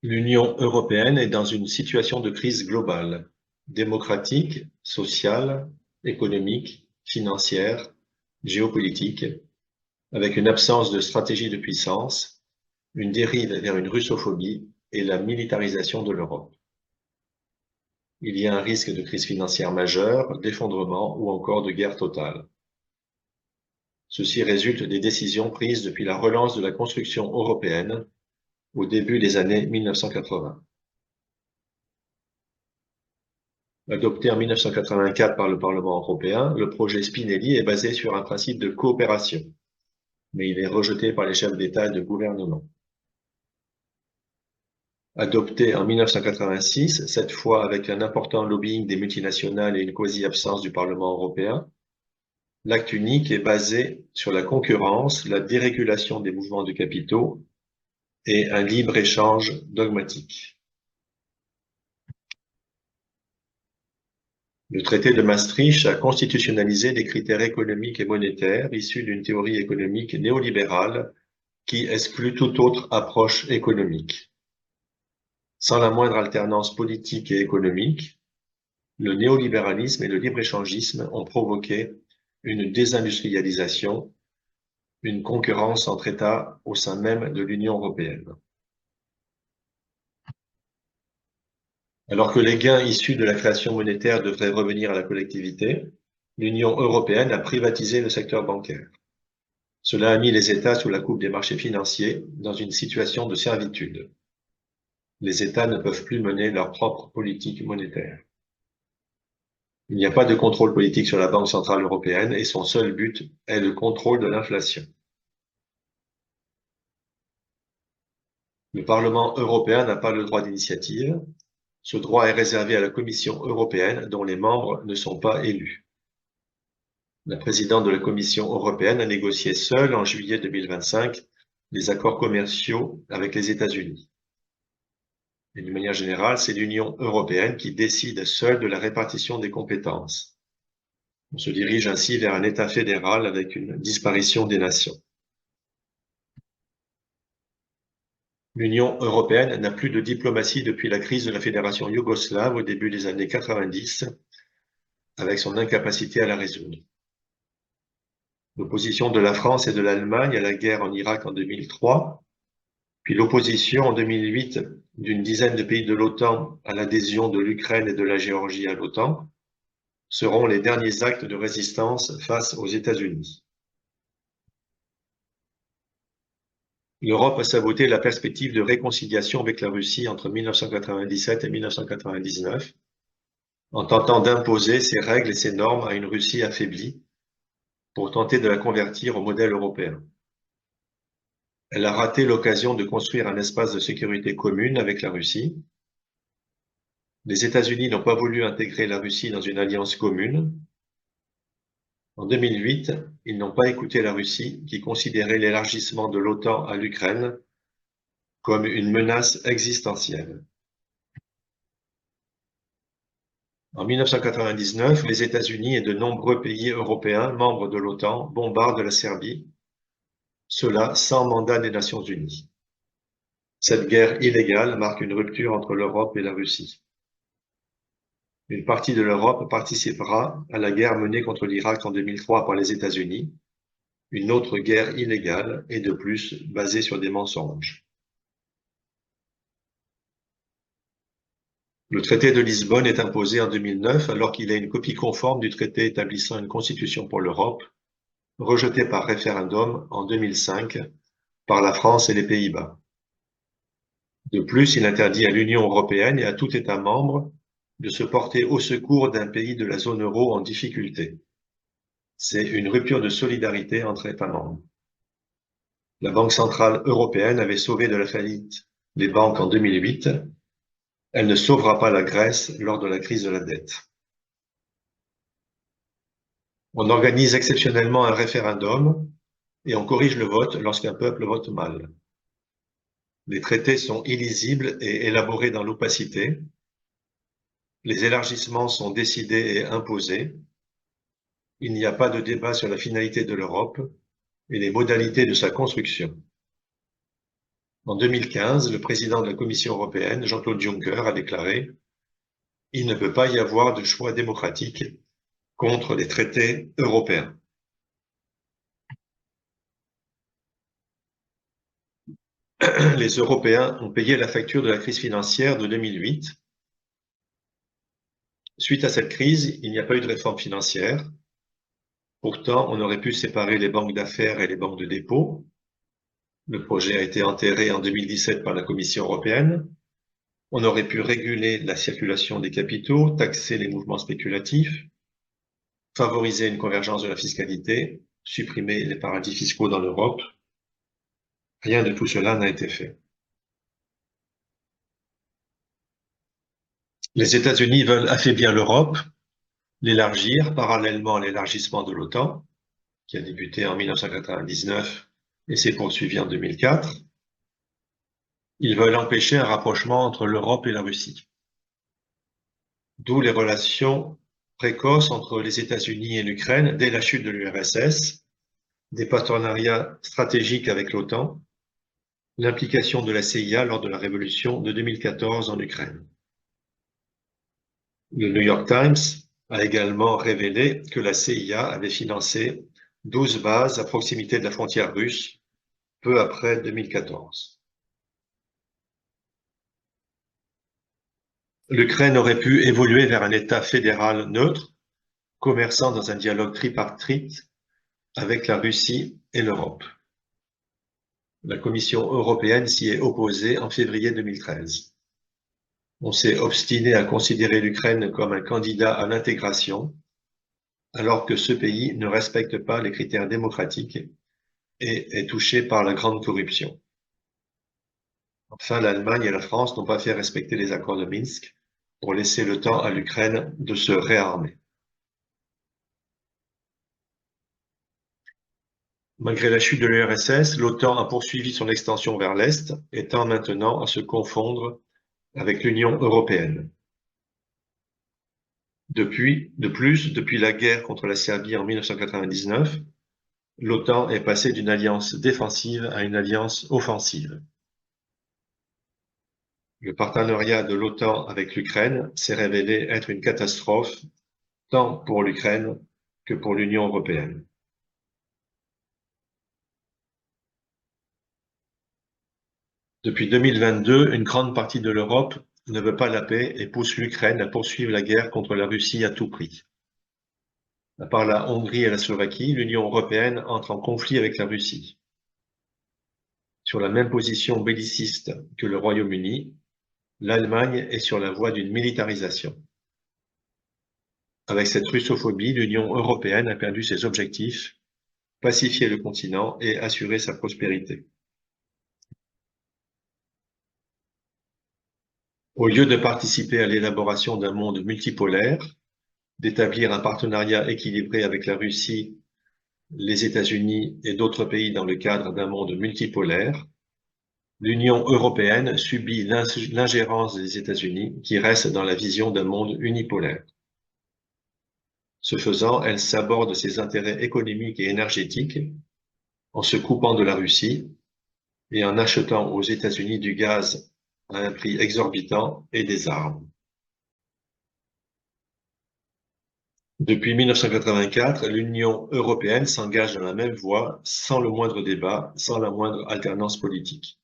L'Union européenne est dans une situation de crise globale, démocratique, sociale, économique, financière, géopolitique, avec une absence de stratégie de puissance, une dérive vers une russophobie et la militarisation de l'Europe. Il y a un risque de crise financière majeure, d'effondrement ou encore de guerre totale. Ceci résulte des décisions prises depuis la relance de la construction européenne au début des années 1980. Adopté en 1984 par le Parlement européen, le projet Spinelli est basé sur un principe de coopération, mais il est rejeté par les chefs d'État et de gouvernement. Adopté en 1986, cette fois avec un important lobbying des multinationales et une quasi-absence du Parlement européen, l'acte unique est basé sur la concurrence, la dérégulation des mouvements de capitaux et un libre-échange dogmatique. Le traité de Maastricht a constitutionnalisé des critères économiques et monétaires issus d'une théorie économique néolibérale qui exclut toute autre approche économique. Sans la moindre alternance politique et économique, le néolibéralisme et le libre-échangisme ont provoqué une désindustrialisation, une concurrence entre États au sein même de l'Union européenne. Alors que les gains issus de la création monétaire devraient revenir à la collectivité, l'Union européenne a privatisé le secteur bancaire. Cela a mis les États sous la coupe des marchés financiers dans une situation de servitude. Les États ne peuvent plus mener leur propre politique monétaire. Il n'y a pas de contrôle politique sur la Banque centrale européenne et son seul but est le contrôle de l'inflation. Le Parlement européen n'a pas le droit d'initiative. Ce droit est réservé à la Commission européenne dont les membres ne sont pas élus. La présidente de la Commission européenne a négocié seule en juillet 2025 les accords commerciaux avec les États-Unis. Et d'une manière générale, c'est l'Union européenne qui décide seule de la répartition des compétences. On se dirige ainsi vers un État fédéral avec une disparition des nations. L'Union européenne n'a plus de diplomatie depuis la crise de la fédération yougoslave au début des années 90, avec son incapacité à la résoudre. L'opposition de la France et de l'Allemagne à la guerre en Irak en 2003, puis l'opposition en 2008 d'une dizaine de pays de l'OTAN à l'adhésion de l'Ukraine et de la Géorgie à l'OTAN, seront les derniers actes de résistance face aux États-Unis. L'Europe a saboté la perspective de réconciliation avec la Russie entre 1997 et 1999, en tentant d'imposer ses règles et ses normes à une Russie affaiblie pour tenter de la convertir au modèle européen. Elle a raté l'occasion de construire un espace de sécurité commune avec la Russie. Les États-Unis n'ont pas voulu intégrer la Russie dans une alliance commune. En 2008, ils n'ont pas écouté la Russie qui considérait l'élargissement de l'OTAN à l'Ukraine comme une menace existentielle. En 1999, les États-Unis et de nombreux pays européens membres de l'OTAN bombardent la Serbie, cela sans mandat des Nations unies. Cette guerre illégale marque une rupture entre l'Europe et la Russie. Une partie de l'Europe participera à la guerre menée contre l'Irak en 2003 par les États-Unis, une autre guerre illégale et de plus basée sur des mensonges. Le traité de Lisbonne est imposé en 2009 alors qu'il est une copie conforme du traité établissant une constitution pour l'Europe, rejeté par référendum en 2005 par la France et les Pays-Bas. De plus, il interdit à l'Union européenne et à tout État membre de se porter au secours d'un pays de la zone euro en difficulté. C'est une rupture de solidarité entre États membres. La Banque centrale européenne avait sauvé de la faillite les banques en 2008. Elle ne sauvera pas la Grèce lors de la crise de la dette. On organise exceptionnellement un référendum et on corrige le vote lorsqu'un peuple vote mal. Les traités sont illisibles et élaborés dans l'opacité. Les élargissements sont décidés et imposés. Il n'y a pas de débat sur la finalité de l'Europe et les modalités de sa construction. En 2015, le président de la Commission européenne, Jean-Claude Juncker, a déclaré: il ne peut pas y avoir de choix démocratique contre les traités européens. Les Européens ont payé la facture de la crise financière de 2008. Suite à cette crise, il n'y a pas eu de réforme financière. Pourtant, on aurait pu séparer les banques d'affaires et les banques de dépôt. Le projet a été enterré en 2017 par la Commission européenne. On aurait pu réguler la circulation des capitaux, taxer les mouvements spéculatifs, favoriser une convergence de la fiscalité, supprimer les paradis fiscaux dans l'Europe. Rien de tout cela n'a été fait. Les États-Unis veulent affaiblir l'Europe, l'élargir parallèlement à l'élargissement de l'OTAN, qui a débuté en 1999 et s'est poursuivi en 2004. Ils veulent empêcher un rapprochement entre l'Europe et la Russie. D'où les relations précoces entre les États-Unis et l'Ukraine dès la chute de l'URSS, des partenariats stratégiques avec l'OTAN, l'implication de la CIA lors de la révolution de 2014 en Ukraine. Le New York Times a également révélé que la CIA avait financé 12 bases à proximité de la frontière russe peu après 2014. L'Ukraine aurait pu évoluer vers un État fédéral neutre, commerçant dans un dialogue tripartite avec la Russie et l'Europe. La Commission européenne s'y est opposée en février 2013. On s'est obstiné à considérer l'Ukraine comme un candidat à l'intégration, alors que ce pays ne respecte pas les critères démocratiques et est touché par la grande corruption. Enfin, l'Allemagne et la France n'ont pas fait respecter les accords de Minsk pour laisser le temps à l'Ukraine de se réarmer. Malgré la chute de l'URSS, l'OTAN a poursuivi son extension vers l'Est et tend maintenant à se confondre avec l'Union européenne. De plus, depuis la guerre contre la Serbie en 1999, l'OTAN est passée d'une alliance défensive à une alliance offensive. Le partenariat de l'OTAN avec l'Ukraine s'est révélé être une catastrophe, tant pour l'Ukraine que pour l'Union européenne. Depuis 2022, une grande partie de l'Europe ne veut pas la paix et pousse l'Ukraine à poursuivre la guerre contre la Russie à tout prix. À part la Hongrie et la Slovaquie, l'Union européenne entre en conflit avec la Russie. Sur la même position belliciste que le Royaume-Uni, l'Allemagne est sur la voie d'une militarisation. Avec cette russophobie, l'Union européenne a perdu ses objectifs, pacifier le continent et assurer sa prospérité. Au lieu de participer à l'élaboration d'un monde multipolaire, d'établir un partenariat équilibré avec la Russie, les États-Unis et d'autres pays dans le cadre d'un monde multipolaire, l'Union européenne subit l'ingérence des États-Unis qui reste dans la vision d'un monde unipolaire. Ce faisant, elle s'aborde ses intérêts économiques et énergétiques en se coupant de la Russie et en achetant aux États-Unis du gaz à un prix exorbitant et des armes. Depuis 1984, l'Union européenne s'engage dans la même voie sans le moindre débat, sans la moindre alternance politique.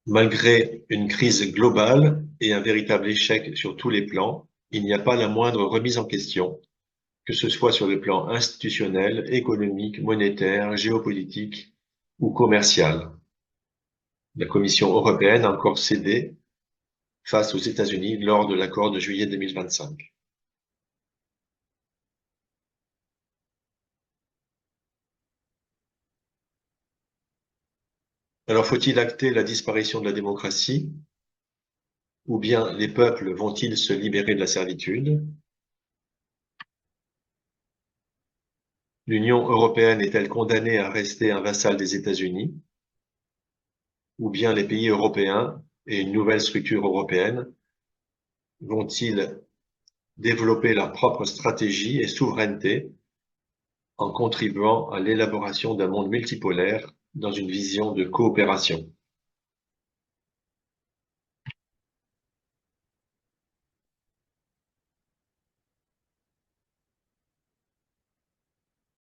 Malgré une crise globale et un véritable échec sur tous les plans, il n'y a pas la moindre remise en question, que ce soit sur le plan institutionnel, économique, monétaire, géopolitique ou commercial. La Commission européenne a encore cédé face aux États-Unis lors de l'accord de juillet 2025. Alors faut-il acter la disparition de la démocratie? Ou bien les peuples vont-ils se libérer de la servitude? L'Union européenne est-elle condamnée à rester un vassal des États-Unis? Ou bien les pays européens et une nouvelle structure européenne vont-ils développer leur propre stratégie et souveraineté en contribuant à l'élaboration d'un monde multipolaire dans une vision de coopération.